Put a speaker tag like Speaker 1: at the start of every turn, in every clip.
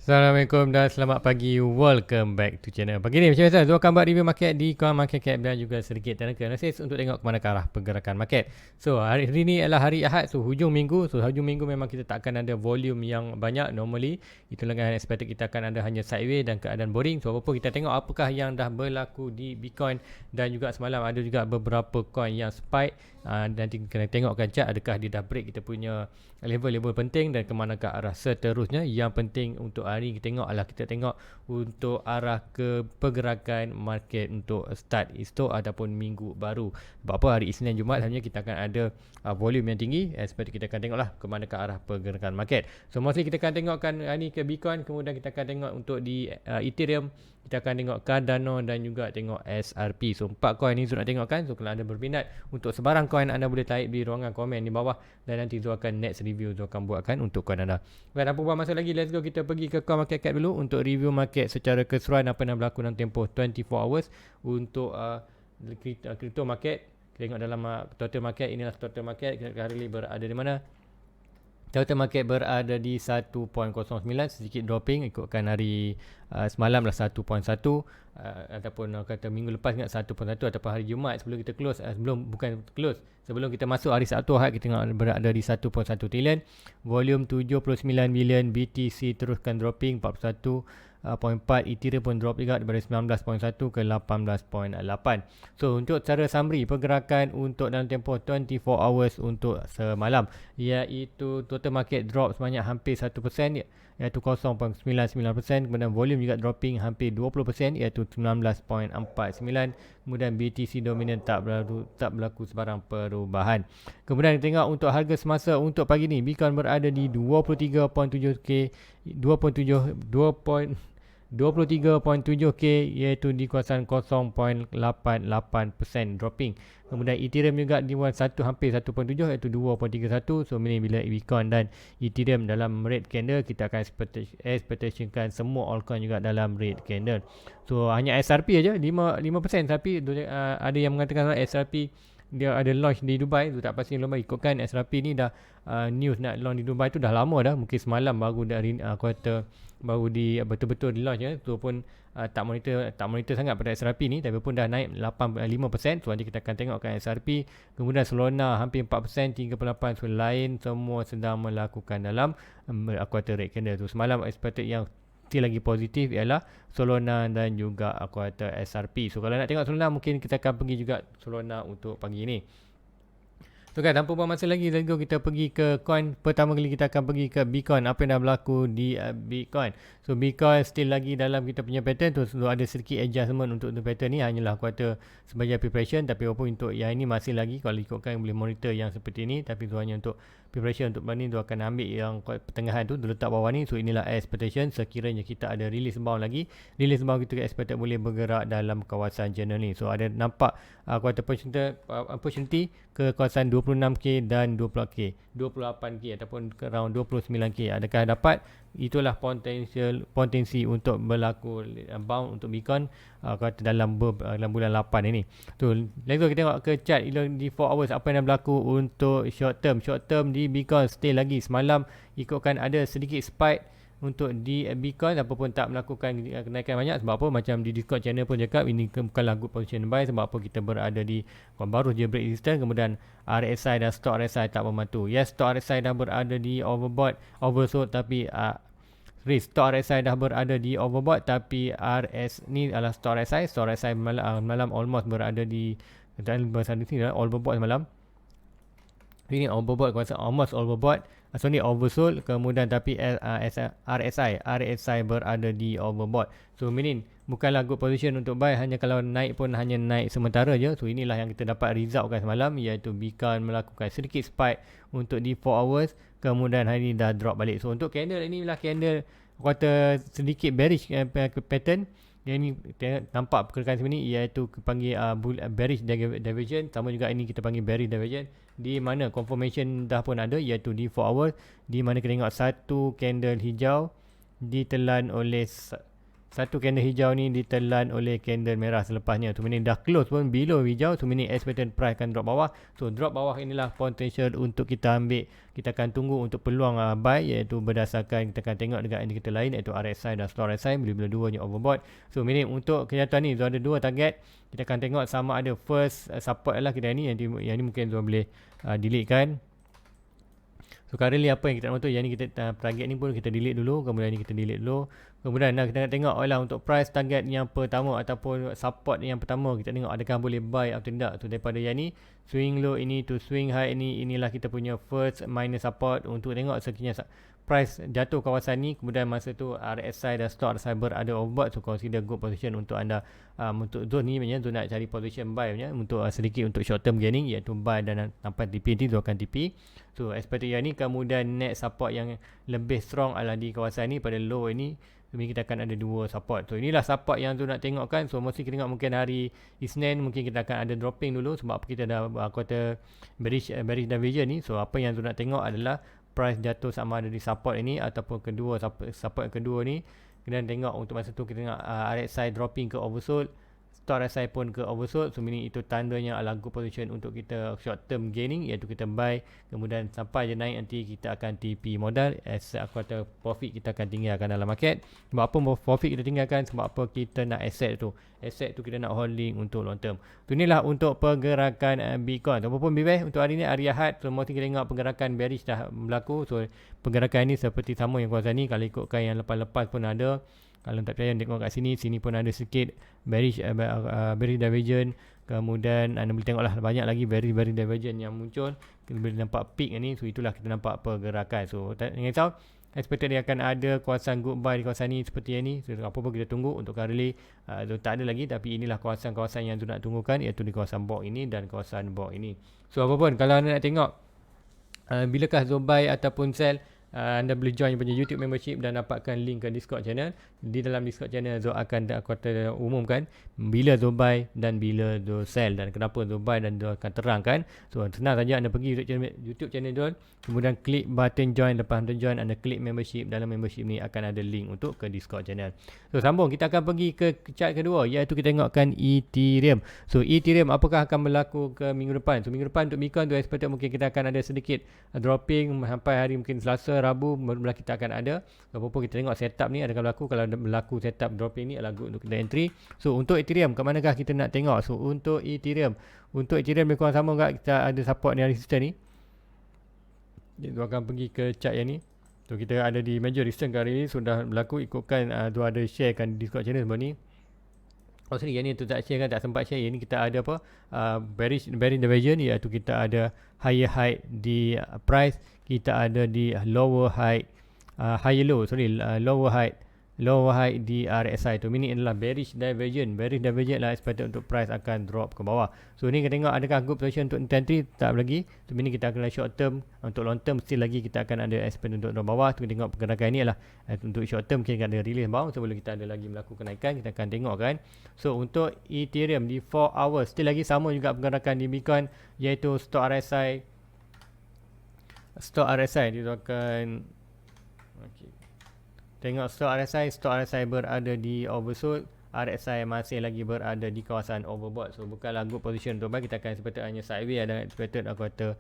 Speaker 1: Assalamualaikum dan selamat pagi. Welcome back to channel. Pagi ni macam biasa Zul akan buat review market di Coin Market Cap dan juga sedikit technical analysis untuk tengok ke mana ke arah pergerakan market. So hari ni adalah hari Ahad, so hujung minggu. So hujung minggu memang kita tak akan ada volume yang banyak normally. Itulah kan expected kita akan ada hanya sideways dan keadaan boring. So apa kita tengok apakah yang dah berlaku di Bitcoin dan juga semalam ada juga beberapa coin yang spike. Nanti kena tengokkan chart adakah dia dah break kita punya level-level penting dan ke mana ke arah seterusnya. Yang penting untuk hari kita tengok adalah kita tengok untuk arah ke pergerakan market untuk start esok ataupun minggu baru. Sebab apa hari Isnin Jumaat sebenarnya kita akan ada volume yang tinggi, seperti kita akan tengoklah ke mana ke arah pergerakan market. So mostly kita akan tengokkan hari ni ke Bitcoin, kemudian kita akan tengok untuk di Ethereum, kita akan tengok Cardano dan juga tengok SRP. So 4 coin ni Zul nak tengokkan. So kalau anda berminat untuk sebarang coin, anda boleh type di ruangan komen di bawah dan nanti Zul akan next review Zul akan buatkan untuk coin anda. Baik, tanpa buang masa lagi, let's go kita pergi ke Coin Market Cap dulu untuk review market secara keseluruhan apa yang berlaku dalam tempoh 24 hours untuk crypto market. Kita tengok dalam total market, inilah total market. Kita hari ini berada di mana? Total market berada di 1.09, sedikit dropping ikutkan hari semalam lah 1.1 ataupun kata minggu lepas ingat 1.1 ataupun hari Jumaat sebelum kita close, sebelum kita masuk hari Sabtu Ahad kita tengok berada di 1.1 trilion, volume 79 million, BTC teruskan dropping 41.4, Ethereum pun drop juga daripada 19.1 ke 18.8. So untuk cara summary pergerakan untuk dalam tempoh 24 hours untuk semalam, iaitu total market drop sebanyak hampir 1%, iaitu 0.99%, kemudian volume juga dropping hampir 20%, iaitu 19.49, kemudian BTC dominant tak berlaku sebarang perubahan. Kemudian kita tengok untuk harga semasa untuk pagi ni, Bitcoin berada di 23.7k, 23.7k, iaitu di kawasan 0.88% dropping. Kemudian Ethereum juga di hampir 1.7, iaitu 2.31. So ini bila Bitcoin dan Ethereum dalam red candle, kita akan expectationkan semua altcoin juga dalam red candle. So hanya SRP aja 5%, tapi ada yang mengatakan SRP dia ada launch di Dubai tu, tak pasti lama ikutkan SRP ni dah news nak launch di Dubai tu dah lama dah, mungkin semalam baru dari kuartal baru di betul-betul di launch ya. Tu pun tak monitor sangat pada SRP ni, tapi pun dah naik 5%. So nanti kita akan tengokkan SRP. Kemudian Solana hampir 4%, 3.8. So lain semua sedang melakukan dalam kuartal red candle tu. Semalam expected yang still lagi positif ialah Solana dan juga kuartal SRP. So kalau nak tengok Solana, mungkin kita akan pergi juga Solana untuk pagi ni. So kan, tanpa buang masa lagi, let's go kita pergi ke coin. Pertama kali kita akan pergi ke Bitcoin. Apa yang dah berlaku di Bitcoin. So Bitcoin still lagi dalam kita punya pattern tu. So ada sedikit adjustment untuk pattern ni, hanyalah kuartal sebagai preparation. Tapi walaupun untuk yang ini masih lagi, kalau ikutkan boleh monitor yang seperti ini. Tapi tu hanya untuk preparation. Untuk ni tu akan ambil yang pertengahan tu, letak bawah ni. So inilah expectation sekiranya kita ada release bound lagi. Release bound kita expected boleh bergerak dalam kawasan channel ni. So ada nampak kuartal opportunity ke kawasan 26k dan 20k, 28k ataupun around 29k. Adakah dapat? Itulah potensi untuk berlaku bound untuk Bitcoin dalam bulan 8 ini. So let's go kita tengok ke chart di 4 hours apa yang berlaku untuk short term di Bitcoin. Stay lagi semalam ikutkan ada sedikit spike untuk di Bitcoin, apapun tak melakukan kenaikan banyak. Sebab apa, macam di Discord channel pun cakap ini bukanlah good position buy. Sebab apa, kita berada di baru je break resistance, kemudian RSI dan stop RSI tak membantu. Yes, stop RSI dah berada di oversold, tapi stop RSI dah berada di overbought, tapi RS ni adalah stop RSI malam almost berada di dan bahasa di sini overbought semalam. Ini overbought, kuasa almost overbought. So ni oversold, kemudian tapi RSI berada di overbought. So meaning bukanlah good position untuk buy, hanya kalau naik pun hanya naik sementara je. So inilah yang kita dapat result kan semalam, iaitu Bitcoin melakukan sedikit spike untuk di 4 hours, kemudian hari ni dah drop balik. So untuk candle inilah candle kuartal sedikit bearish pattern. Yang ini nampak pergerakan sini, iaitu panggil bearish divergence. Sama juga ini kita panggil bearish divergence, di mana confirmation dah pun ada, iaitu di 4 hours, di mana kita tengok satu candle hijau ditelan oleh satu candle hijau ni ditelan oleh candle merah selepasnya. So meaning dah close pun below hijau, so meaning expected price akan drop bawah. So drop bawah inilah potential untuk kita ambil. Kita akan tunggu untuk peluang buy, iaitu berdasarkan kita akan tengok dekat indikator lain, iaitu RSI dan store RSI bila-bila duanya overbought. So meaning untuk kenyataan ni, so ada dua target. Kita akan tengok sama ada first support adalah kita ni, yang ni mungkin Zon boleh delete kan. So currently apa yang kita nak tu, yang ni kita target ni pun kita delete dulu, kemudian ni kita delete dulu. Kemudian kita nak tengok untuk price target yang pertama ataupun support yang pertama, kita tengok adakah boleh buy atau tidak. So daripada yang ni, swing low ini to swing high ini, inilah kita punya first minor support untuk tengok sekiranya price jatuh kawasan ni, kemudian masa tu RSI dan stock RSI berada overbought. So consider good position untuk anda untuk zone ni, maknanya zone nak cari position buy untuk sedikit untuk short term gaining, iaitu buy dan sampai TP nanti tu akan TP. So expected yang ni, kemudian next support yang lebih strong adalah di kawasan ni pada low ini. So kita akan ada dua support. So inilah support yang tu nak tengok kan. So mesti kita tengok mungkin hari Isnin mungkin kita akan ada dropping dulu, sebab apa kita dah quarter bearish diversion ni. So apa yang tu nak tengok adalah price jatuh sama ada di support ini ataupun kedua support yang kedua ni. Kemudian tengok untuk masa tu kita tengok RSI dropping ke oversold, stock RSI pun ke oversold. So meaning itu tandanya adalah good position untuk kita short term gaining, iaitu kita buy, kemudian sampai je naik nanti kita akan TP modal. As quarter profit kita akan tinggalkan dalam market. Sebab apa profit kita tinggalkan? Sebab apa kita nak asset tu kita nak holding untuk long term. So inilah untuk pergerakan Bitcoin. Ataupun BBS untuk hari ni, hari Ahad. So mesti kita tengok pergerakan bearish dah berlaku. So pergerakan ini seperti sama yang kawasan ni. Kalau ikutkan yang lepas-lepas pun ada. Kalau tak percaya tengok kat sini pun ada sikit bearish divergence. Kemudian anda boleh tengoklah banyak lagi bearish divergence yang muncul. Kita boleh nampak peak ni. So itulah kita nampak pergerakan. So jangan risau, expected dia akan ada kawasan good buy di kawasan ni seperti yang ni. So apa pun kita tunggu untuk currently tak ada lagi, tapi inilah kawasan-kawasan yang tu nak tunggukan, iaitu di kawasan box ini dan kawasan box ini. So apa pun kalau anda nak tengok bilakah zone buy ataupun sell, anda boleh join punya YouTube membership dan dapatkan link ke Discord channel. Di dalam Discord channel Zul akan umumkan bila Zul buy dan bila Zul sell, dan kenapa Zul buy, dan Zul akan terangkan. So senang saja anda pergi YouTube channel Zul, kemudian klik button join. Lepas anda join, anda klik membership. Dalam membership ni akan ada link untuk ke Discord channel. So sambung, kita akan pergi ke chart kedua, iaitu kita tengokkan Ethereum. So Ethereum apakah akan berlaku ke minggu depan? So minggu depan untuk Bitcoin tu expected mungkin kita akan ada sedikit dropping sampai hari mungkin Selasa, Rabu barulah kita akan ada. Apa-apa kita tengok setup ni adakah berlaku. Kalau berlaku setup dropping ni adalah good untuk kita entry. So untuk Ethereum, ke manakah kita nak tengok? So untuk Ethereum lebih kurang sama juga, kita ada support ni, resistance ni. Kita akan pergi ke chart yang ni. So kita ada di major resistance kali ni sudah berlaku, ikutkan tu ada share kan di Discord channel sebab ni. Oh sorry, yang ni tu tak share kan, tak sempat share. Yang ni kita ada apa, bearish divergence, iaitu kita ada higher high di price, kita ada di lower high lower high di RSI tu. Meaning adalah bearish divergence lah expected untuk price akan drop ke bawah. So ni kita tengok adakah good position untuk entry, tak lagi. So meaning kita akan short term. Untuk long term still lagi kita akan ada expected untuk drop bawah. Tu kita tengok pergerakan ni adalah untuk short term kita ada release bawah sebelum kita ada lagi melakukan kenaikan. Kita akan tengok kan. So untuk Ethereum di 4 hours still lagi sama juga pergerakan di Bitcoin, iaitu stock RSI dia akan tengok stock RSI berada di oversold, RSI masih lagi berada di kawasan overbought. So bukanlah good position untuk buy. Kita akan expected hanya sideways, ada expected aku kata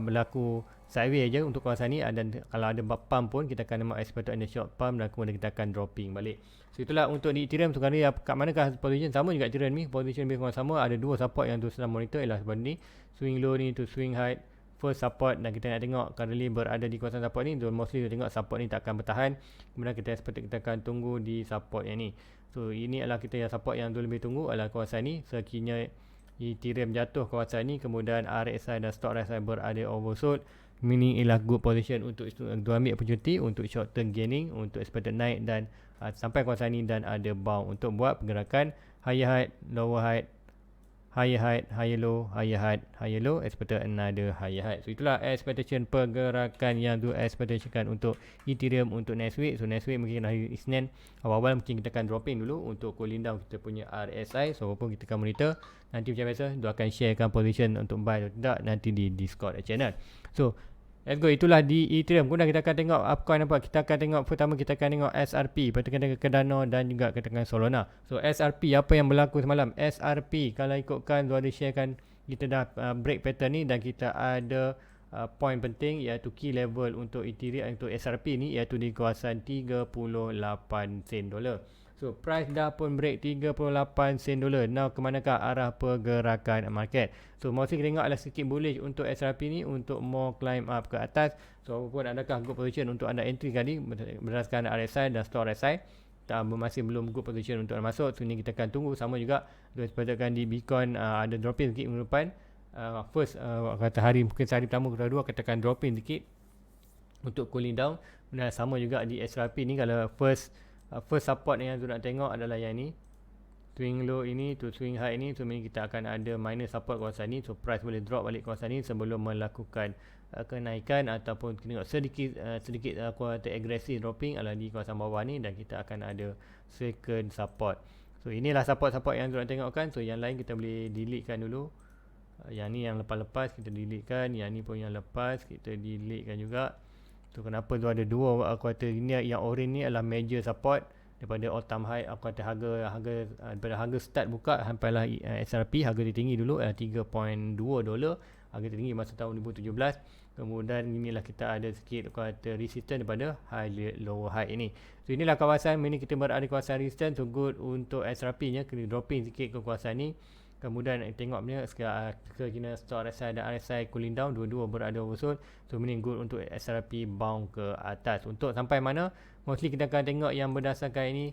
Speaker 1: berlaku sideways je untuk kawasan ni. Dan kalau ada pump pun kita akan expected hanya short pump, dan kemudian kita akan dropping balik. So itulah untuk di Ethereum. So kali kat manakah position sama juga Ethereum ni, position lebih kurang sama. Ada dua support yang tu sedang monitor, ialah sebab ni swing low ni to swing high first support, dan kita nak tengok currently berada di kawasan support ni. So mostly kita tengok support ni tak akan bertahan, kemudian kita expect kita akan tunggu di support yang ni. So ini adalah kita yang support yang tu lebih tunggu adalah kawasan ni. Sekiranya Ethereum jatuh kawasan ni, kemudian RSI dan stock RSI berada oversold, meaning ialah good position untuk ambil opportunity untuk short term gaining, untuk expected naik dan sampai kawasan ni, dan ada bound untuk buat pergerakan higher high, lower high, higher high, higher low, higher low, expected another higher high. So itulah expectation pergerakan yang tu expectationkan untuk Ethereum untuk next week. So next week mungkin hari Isnin awal-awal mungkin kita akan dropping dulu untuk cooling down kita punya RSI. So walaupun kita akan monitor, nanti macam biasa dia akan sharekan position untuk buy atau tidak nanti di Discord channel. So Let's go. Itulah di Ethereum. Kemudian kita akan tengok upcoin apa. Kita akan tengok pertama kita akan tengok SRP, lepas tu kita tengok Cardano dan juga kita tengok Solana. So SRP apa yang berlaku semalam? SRP kalau ikutkan Zuhadi sharekan, kita dah break pattern ni dan kita ada point penting iaitu key level untuk Ethereum untuk SRP ni iaitu di kawasan 38 sen dolar. So price dah pun break 38 sen dolar. Now ke manakah arah pergerakan market? So mostly kita tengok adalah sedikit bullish untuk SRP ni untuk more climb up ke atas. So apapun adakah good position untuk anda entry kali berdasarkan RSI dan stop RSI. Masih belum good position untuk anda masuk. So ni kita akan tunggu. Sama juga sepatutkan di Bitcoin ada dropping sikit minggu depan. Kata hari mungkin sehari pertama ke dua kita akan dropping sikit untuk cooling down. Dan sama juga di SRP ni kalau first support yang tu nak tengok adalah yang ni, swing low ini to swing high ini. So kita akan ada minor support kawasan ni. So price boleh drop balik kawasan ni sebelum melakukan kenaikan ataupun tengok sedikit kuat agresif dropping adalah di kawasan bawah ni dan kita akan ada second support. So inilah support yang tu nak tengokkan. So yang lain kita boleh delete kan dulu. Yang ni yang lepas-lepas kita delete kan, yang ni pun yang lepas kita delete kan juga. So kenapa tu ada dua kuartal ini, yang orange ni adalah major support daripada all time high. Aku kata daripada harga start buka sampailah SRP harga tertinggi dulu 3.2 dolar, harga tertinggi masa tahun 2017. Kemudian inilah kita ada sikit kuartal resistance daripada lower high ini. So inilah kawasan ini kita berada di kawasan resistance. So good untuk SRP nya kena dropping sikit ke kawasan ni. Kemudian tengok punya kena stop RSI dan RSI cooling down, dua-dua berada oversold. So ini good untuk SRP bound ke atas. Untuk sampai mana? Mostly kita akan tengok yang berdasarkan ini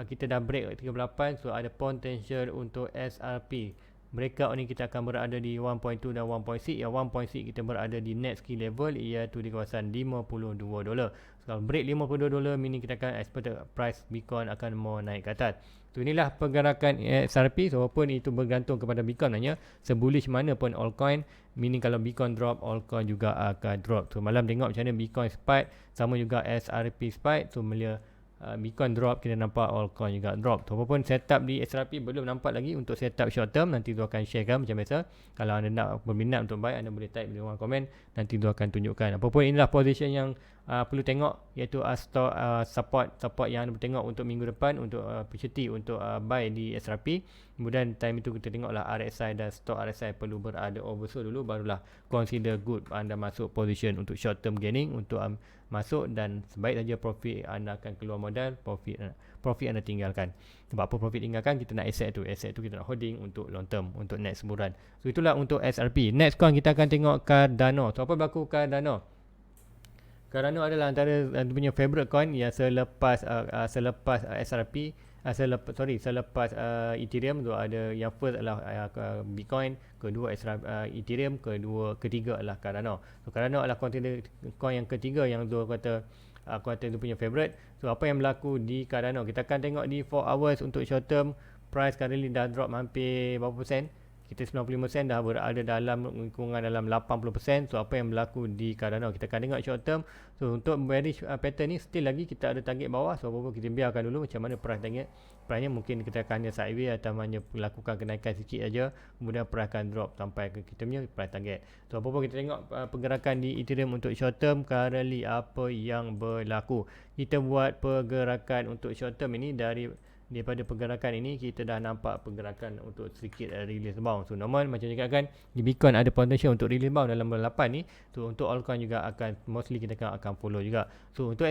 Speaker 1: kita dah break 38. So ada potential untuk SRP breakout ni kita akan berada di 1.2 dan 1.6. Yang 1.6 kita berada di next key level iaitu di kawasan 52 dolar. So kalau break 52 dolar, meaning kita akan expect price Bitcoin akan mau naik ke atas. So inilah pergerakan SRP. So walaupun itu bergantung kepada Bitcoin hanya sebullish mana pun altcoin, meaning kalau Bitcoin drop, altcoin juga akan drop. So malam tengok macam mana Bitcoin spike, sama juga SRP spike. So melihat Bitcoin drop, kita nampak altcoin juga drop. So apapun setup di SRP belum nampak lagi. Untuk setup short term nanti tu akan sharekan macam biasa. Kalau anda nak berminat untuk buy, anda boleh type di ruang komen, nanti tu akan tunjukkan. Apapun inilah position yang perlu tengok, iaitu support yang anda tengok untuk minggu depan untuk opportunity untuk buy di SRP. Kemudian time itu kita tengoklah RSI dan stop RSI perlu berada oversold dulu, barulah consider good anda masuk position untuk short term gaining untuk masuk. Dan sebaik saja profit anda akan keluar modal, profit anda tinggalkan. Sebab apa profit tinggalkan? Kita nak asset tu kita nak holding untuk long term, untuk next sebulan. So itulah untuk SRP. Next coin kita akan tengok Cardano. So apa berlaku Cardano? Cardano adalah antara punya favorite coin yang selepas SRP, selepas Ethereum. Tu ada yang first adalah Bitcoin, kedua Ethereum, ketiga adalah Cardano. So Cardano adalah coin yang ketiga yang tu kata tu punya favorite. So apa yang berlaku di Cardano? Kita akan tengok di 4 hours untuk short term. Price currently dah drop hampir berapa persen? Kita 95% dah berada dalam lingkungan dalam 80%. So apa yang berlaku di Cardano? Kita akan tengok short term. So untuk bearish pattern ni still lagi kita ada target bawah. So apa-apa kita biarkan dulu macam mana price target. Price nya mungkin kita akan hanya sideways atau hanya melakukan kenaikan sikit saja, kemudian price akan drop sampai ke kita punya price target. So apa-apa kita tengok pergerakan di Ethereum untuk short term currently apa yang berlaku. Kita buat pergerakan untuk short term ini daripada pergerakan ini kita dah nampak pergerakan untuk sedikit release bound. So normal macam cakap kan, di Bitcoin ada potential untuk release bound dalam bulan 8 ni. So untuk altcoin juga akan mostly kita akan follow juga. So untuk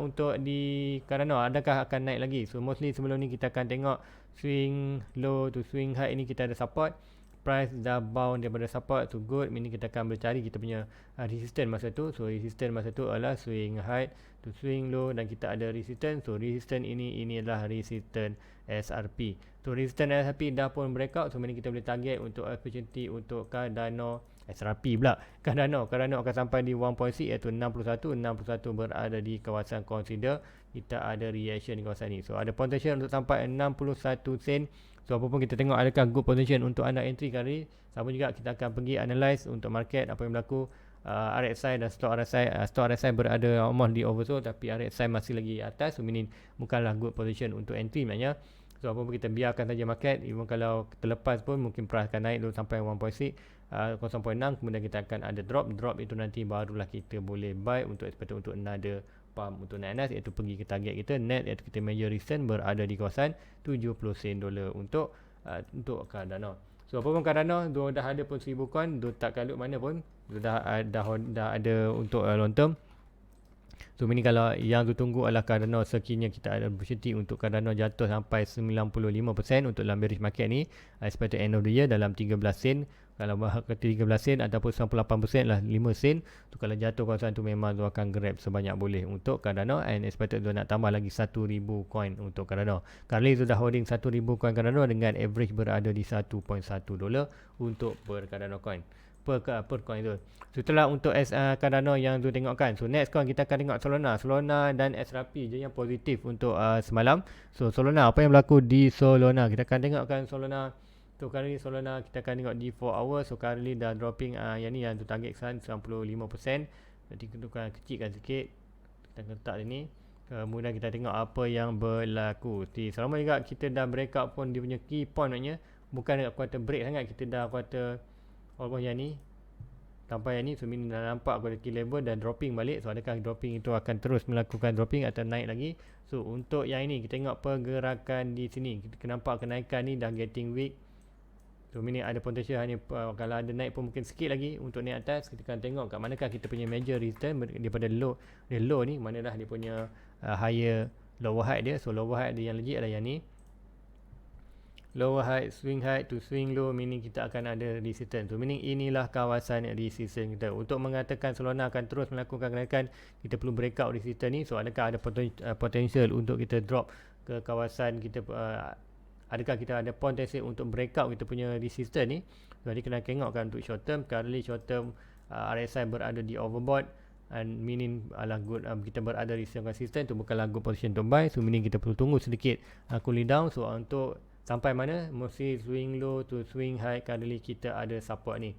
Speaker 1: untuk di Cardano adakah akan naik lagi? So mostly sebelum ni kita akan tengok swing low to swing high ini kita ada support. Price dah bound daripada support to good, meaning kita akan bercari kita punya resistance masa tu. So resistance masa tu adalah swing high to swing low dan kita ada resistance. So resistance ini adalah resistance SRP. So resistance SRP dah pun breakout. So meaning kita boleh target untuk opportunity untuk Cardano SRP pula. Cardano akan sampai di 1.6 iaitu 61 berada di kawasan consider. Kita ada reaction di kawasan ni. So ada potential untuk sampai 61 sen. So apapun kita tengok adakah good position untuk anda entry kali. Sama juga kita akan pergi analyze untuk market apa yang berlaku. RSI dan stop RSI berada almost di oversold, tapi RSI masih lagi atas. So meaning bukanlah good position untuk entry maknanya. So apa-apa kita biarkan saja market. Even kalau terlepas pun mungkin price akan naik dulu sampai 1.6. 0.6, kemudian kita akan ada drop itu nanti barulah kita boleh buy untuk expected untuk another pump untuk naik iaitu pergi ke target kita net, iaitu kita major resistance berada di kawasan 70 sen dolar untuk Cardano. So apa pun Cardano dah ada pun 1000 coin, tak kalut mana pun dah ada untuk long term. So ini kalau yang tunggu adalah Cardano, sekiranya kita ada opportunity untuk Cardano jatuh sampai 95% untuk dalam bearish market ni, expected end of the year dalam 13 sen. Kalau ke 13 sen ataupun 98% lah 5 sen tu, kalau jatuh kawasan tu memang tu akan grab sebanyak boleh untuk Cardano, and expected tu nak tambah lagi 1000 coin untuk Cardano. Currently sudah holding 1000 coin Cardano dengan average berada di 1.1 dolar untuk per Cardano coin per coin tu. So itulah untuk Cardano yang tu tengokkan. So next coin kita akan tengok Solana dan XRP je yang positif untuk semalam. So Solana, apa yang berlaku di Solana? Kita akan tengokkan Solana. So kali ni Solana kita akan tengok di 4 hours. So kali dah dropping yang ni yang tu target kesan 95%. Jadi kita akan kecilkan sikit. Kita akan letak sini. Kemudian kita tengok apa yang berlaku. Selama juga kita dah break out pun dia punya key point maknanya bukan dekat quarter break sangat, kita dah quarter almost yang ni sampai yang ni. So ini dah nampak quarter key level dan dropping balik. So adakah dropping itu akan terus melakukan dropping atau naik lagi? So untuk yang ini kita tengok pergerakan di sini, kita nampak kenaikan ni dah getting weak. So ini ada potential hanya kalau ada naik pun mungkin sikit lagi untuk naik atas. Kita akan tengok kat manakah kita punya major resistance daripada low ni, manalah dia punya higher lower height dia. So lower height dia yang legit adalah yang ni, lower height, swing height to swing low, meaning kita akan ada resistance. So meaning inilah kawasan resistance kita. Untuk mengatakan Solana akan terus melakukan kenaikan, kita perlu breakout resistance ni. So adakah ada potential untuk kita drop ke kawasan kita, adakah kita ada potensi untuk breakout kita punya resistance ni? Jadi kena tengokkan untuk short term. Currently short term RSI berada di overbought, and meaning adalah good, kita berada di resistance tu bukanlah good position to buy. So meaning kita perlu tunggu sedikit cooling down. So untuk sampai mana mesti swing low to swing high, currently kita ada support ni.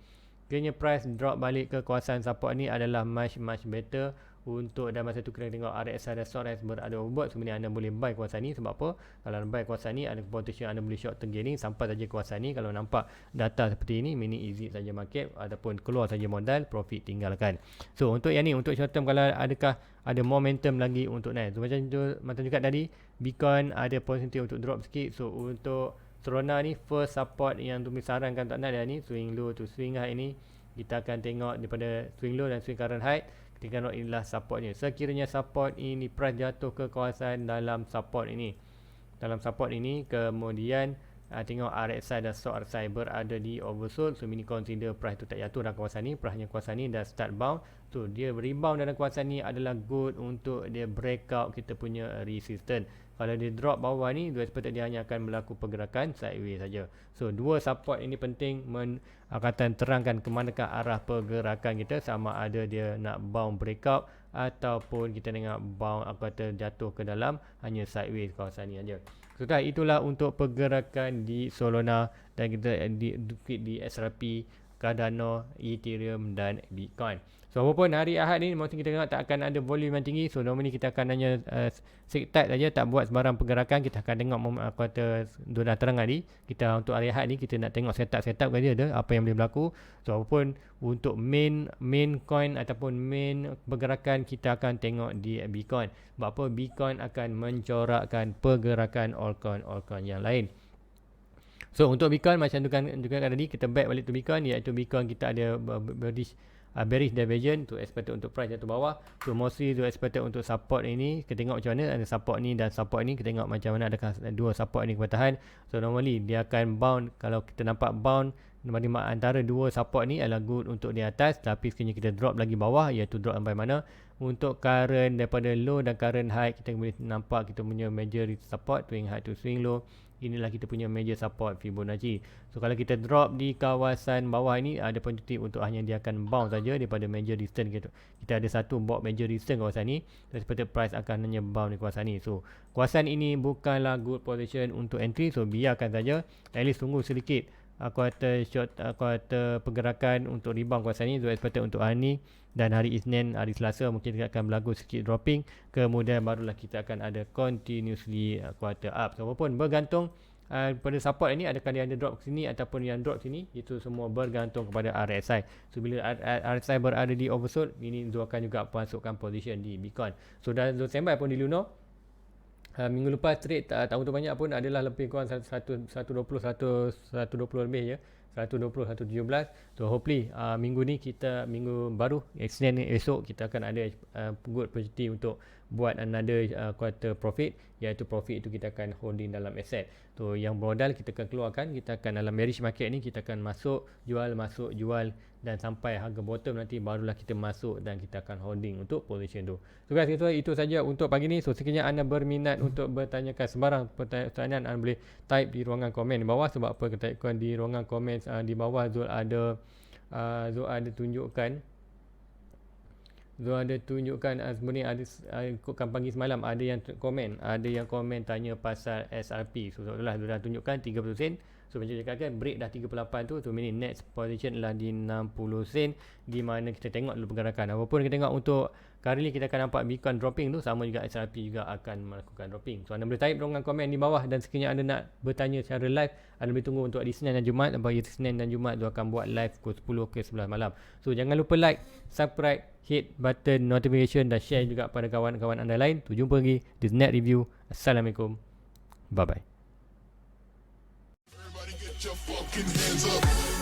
Speaker 1: Kiranya price drop balik ke kawasan support ni adalah much better. Untuk dalam masa tu kena tengok RSI dan short RSI berada overbought. Sebenarnya anda boleh buy kawasan ni. Sebab apa? Kalau anda buy kawasan ni, ada potential anda boleh short term gaining sampai saja kawasan ni. Kalau nampak data seperti ini, meaning easy saja market ataupun keluar saja modal, profit tinggalkan. So untuk yang ni, untuk short term, kalau adakah ada momentum lagi untuk naik. So macam juga tadi, Bitcoin ada potensi untuk drop sikit. So untuk Solana ni, first support yang tu sarankan tak nak dia ni, swing low to swing high ni. Kita akan tengok daripada swing low dan swing current high. Kita tengok inilah supportnya. Sekiranya support ini price jatuh ke kawasan dalam support ini, kemudian tengok RSI dan short RSI berada di oversold. So ini consider price tu tak jatuh dalam kawasan ni, price nya kawasan ni dah start bounce. So dia rebound dalam kawasan ni adalah good untuk dia breakout kita punya resistance. Kalau dia drop bawah ni, dua expected dia hanya akan berlaku pergerakan sideways saja. So dua support ini penting akan terangkan ke manakah arah pergerakan kita, sama ada dia nak bounce breakout ataupun kita tengok bounce kata jatuh ke dalam hanya sideways kawasan ni saja. So itulah untuk pergerakan di Solana, dan kita di XRP, Cardano, Ethereum dan Bitcoin. So apapun hari Ahad ni mungkin kita tengok tak akan ada volume yang tinggi. So normally kita akan hanya sit tight saja, tak buat sembarang pergerakan. Kita akan tengok kata dah terang tadi, kita untuk hari Ahad ni kita nak tengok setup dia ada apa yang boleh berlaku. So apapun untuk main coin ataupun main pergerakan, kita akan tengok di Bitcoin. Sebab apa? Bitcoin akan mencorakkan pergerakan altcoin yang lain. So untuk Bitcoin macam tu kan juga tadi, kita back balik to Bitcoin, iaitu Bitcoin kita ada bearish divergence tu expected untuk price jatuh bawah. So mostly tu expected untuk support ini. Kita tengok macam mana ada support ni dan support ni. Kita tengok macam mana adakah dua support ni bertahan. So normally dia akan bounce. Kalau kita nampak bounce antara dua support ni adalah good untuk di atas. Tapi sekiranya kita drop lagi bawah, iaitu drop sampai mana, untuk current daripada low dan current high, kita boleh nampak kita punya major support, swing high to swing low. Inilah kita punya major support Fibonacci. So kalau kita drop di kawasan bawah ini, ada potensi untuk hanya dia akan bounce saja daripada major distance. Kita ada satu major distance kawasan ni, dan seperti price akan hanya bounce di kawasan ni. So kawasan ini bukanlah good position untuk entry. So biarkan saja, at least tunggu sedikit kuartal pergerakan untuk rebound kawasan ni. So expected untuk hari ni dan hari Isnin, hari Selasa mungkin kita akan berlaku sikit dropping, kemudian barulah kita akan ada continuously quarter up. So apapun bergantung pada support ini, adakah dia ada drop sini ataupun yang drop sini, itu semua bergantung kepada RSI. So bila RSI berada di oversold, ini Zul akan juga masukkan position di Bitcoin. So dah Zul standby pun di Luno. Minggu lepas trade tak tahu tu banyak pun adalah lebih kurang 120 lebih je, 120 117. So hopefully minggu ni kita, minggu baru Isnin ni esok kita akan ada good opportunity untuk buat another quarter profit, iaitu profit itu kita akan holding dalam aset. So yang modal kita akan keluarkan, kita akan dalam bearish market ni kita akan masuk jual dan sampai harga bottom nanti barulah kita masuk dan kita akan holding untuk position tu. So guys, itu saja untuk pagi ni. So sekiranya anda berminat untuk bertanyakan sebarang pertanyaan, anda boleh type di ruangan komen di bawah. Sebab apa kita typekan di ruangan komen di bawah, Zul ada tunjukkan sebenarnya ada ikutkan pagi semalam ada yang komen tanya pasal SRP. So itulah Zul dah tunjukkan 30 sen. So macam cakap kan, break dah 38 tu, so meaning next position adalah di 60 sen, di mana kita tengok dulu pergerakan. Apapun kita tengok untuk currently kita akan nampak Bitcoin dropping tu, sama juga SRP juga akan melakukan dropping. So anda boleh type ruangan komen di bawah, dan sekiranya anda nak bertanya secara live, anda boleh tunggu untuk hari Senin dan Jumaat. Bagi Senin dan Jumaat tu akan buat live pukul 10 ke 11 malam. So jangan lupa like, subscribe, hit button notification dan share juga pada kawan-kawan anda lain. Tu jumpa lagi di Net Review. Assalamualaikum. Bye bye.
Speaker 2: Everybody get your fucking hands up.